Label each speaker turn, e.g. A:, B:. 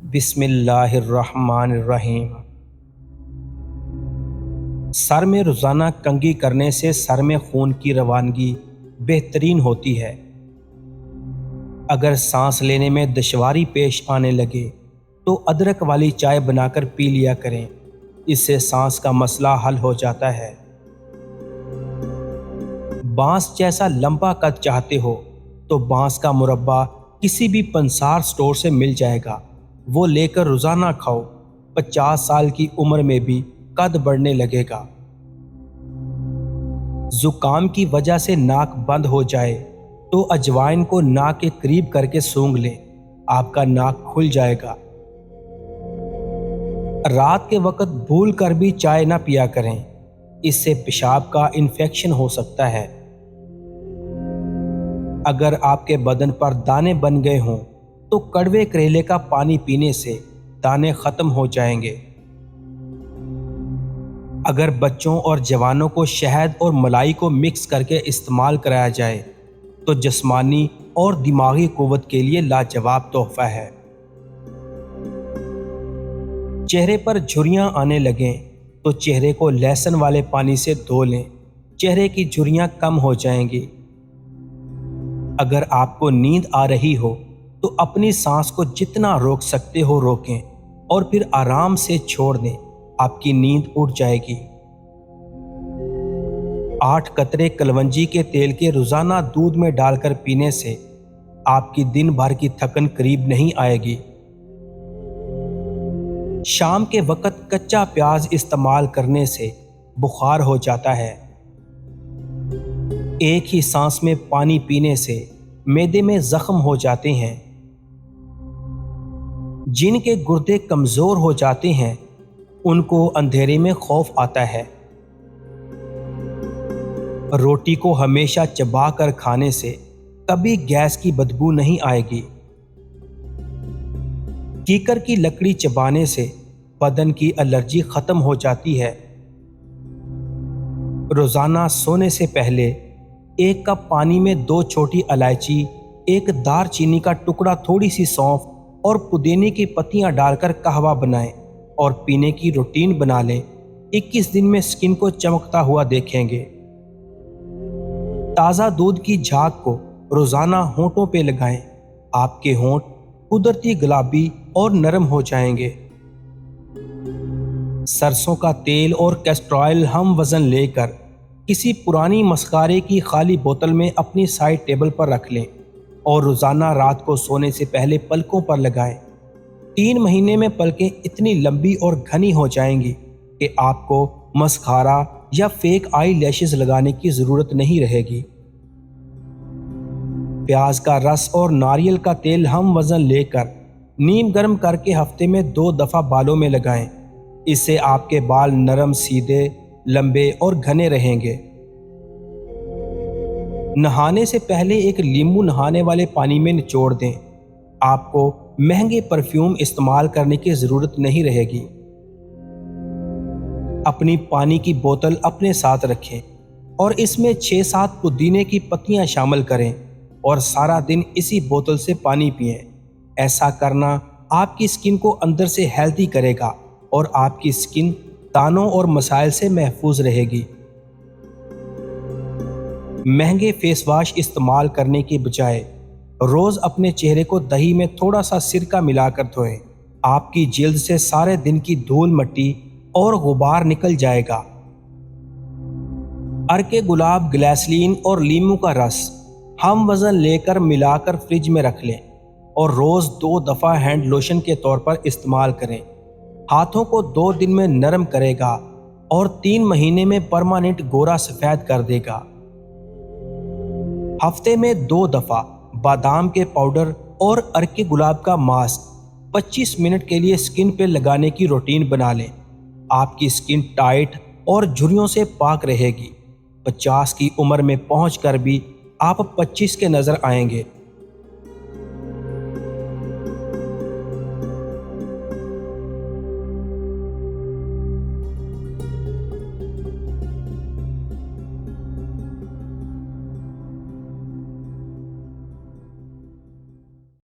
A: بسم اللہ الرحمن الرحیم۔ سر میں روزانہ کنگھی کرنے سے سر میں خون کی روانگی بہترین ہوتی ہے۔ اگر سانس لینے میں دشواری پیش آنے لگے تو ادرک والی چائے بنا کر پی لیا کریں، اس سے سانس کا مسئلہ حل ہو جاتا ہے۔ بانس جیسا لمبا قد چاہتے ہو تو بانس کا مربع کسی بھی پنسار سٹور سے مل جائے گا، وہ لے کر روزانہ کھاؤ، 50 سال کی عمر میں بھی قد بڑھنے لگے گا۔ زکام کی وجہ سے ناک بند ہو جائے تو اجوائن کو ناک کے قریب کر کے سونگھ لیں، آپ کا ناک کھل جائے گا۔ رات کے وقت بھول کر بھی چائے نہ پیا کریں، اس سے پیشاب کا انفیکشن ہو سکتا ہے۔ اگر آپ کے بدن پر دانے بن گئے ہوں تو کڑوے کریلے کا پانی پینے سے دانے ختم ہو جائیں گے۔ اگر بچوں اور جوانوں کو شہد اور ملائی کو مکس کر کے استعمال کرایا جائے تو جسمانی اور دماغی قوت کے لیے لاجواب تحفہ ہے۔ چہرے پر جھریاں آنے لگیں تو چہرے کو لہسن والے پانی سے دھو لیں، چہرے کی جھریاں کم ہو جائیں گی۔ اگر آپ کو نیند آ رہی ہو تو اپنی سانس کو جتنا روک سکتے ہو روکیں اور پھر آرام سے چھوڑ دیں، آپ کی نیند اڑ جائے گی۔ 8 قطرے کلونجی کے تیل کے روزانہ دودھ میں ڈال کر پینے سے آپ کی دن بھر کی تھکن قریب نہیں آئے گی۔ شام کے وقت کچا پیاز استعمال کرنے سے بخار ہو جاتا ہے۔ ایک ہی سانس میں پانی پینے سے معدے میں زخم ہو جاتے ہیں۔ جن کے گردے کمزور ہو جاتے ہیں ان کو اندھیرے میں خوف آتا ہے۔ روٹی کو ہمیشہ چبا کر کھانے سے کبھی گیس کی بدبو نہیں آئے گی۔ کیکر کی لکڑی چبانے سے بدن کی الرجی ختم ہو جاتی ہے۔ روزانہ سونے سے پہلے 1 کپ پانی میں 2 چھوٹی الائچی، 1 دار چینی کا ٹکڑا، تھوڑی سی سونف اور پودینے کی پتیاں ڈال کر قہوہ بنائیں اور پینے کی روٹین بنا لیں۔ 21 دن میں سکن کو چمکتا ہوا دیکھیں گے۔ تازہ دودھ کی جھاگ کو روزانہ ہونٹوں پہ لگائیں، آپ کے ہونٹ قدرتی گلابی اور نرم ہو جائیں گے۔ سرسوں کا تیل اور کیسٹر آئل ہم وزن لے کر کسی پرانی مسخارے کی خالی بوتل میں اپنی سائڈ ٹیبل پر رکھ لیں اور روزانہ رات کو سونے سے پہلے پلکوں پر لگائیں۔ 3 مہینے میں پلکیں اتنی لمبی اور گھنی ہو جائیں گی کہ آپ کو مسخارا یا فیک آئی لیشز لگانے کی ضرورت نہیں رہے گی۔ پیاز کا رس اور ناریل کا تیل ہم وزن لے کر نیم گرم کر کے ہفتے میں 2 دفعہ بالوں میں لگائیں، اس سے آپ کے بال نرم، سیدھے، لمبے اور گھنے رہیں گے۔ نہانے سے پہلے ایک لیمو نہانے والے پانی میں نچوڑ دیں، آپ کو مہنگے پرفیوم استعمال کرنے کی ضرورت نہیں رہے گی۔ اپنی پانی کی بوتل اپنے ساتھ رکھیں اور اس میں 6-7 پودینے کی پتیاں شامل کریں اور سارا دن اسی بوتل سے پانی پئیں۔ ایسا کرنا آپ کی سکن کو اندر سے ہیلدی کرے گا اور آپ کی سکن دانوں اور مسائل سے محفوظ رہے گی۔ مہنگے فیس واش استعمال کرنے کی بجائے روز اپنے چہرے کو دہی میں تھوڑا سا سرکہ ملا کر دھوئیں، آپ کی جلد سے سارے دن کی دھول مٹی اور غبار نکل جائے گا۔ عرق گلاب، گلیسرین اور لیمو کا رس ہم وزن لے کر ملا کر فریج میں رکھ لیں اور روز 2 دفعہ ہینڈ لوشن کے طور پر استعمال کریں۔ ہاتھوں کو 2 دن میں نرم کرے گا اور 3 مہینے میں پرماننٹ گورا سفید کر دے گا۔ ہفتے میں 2 دفعہ بادام کے پاؤڈر اور عرق گلاب کا ماسک 25 منٹ کے لیے سکن پہ لگانے کی روٹین بنا لیں، آپ کی سکن ٹائٹ اور جھریوں سے پاک رہے گی۔ 50 کی عمر میں پہنچ کر بھی آپ 25 کے نظر آئیں گے۔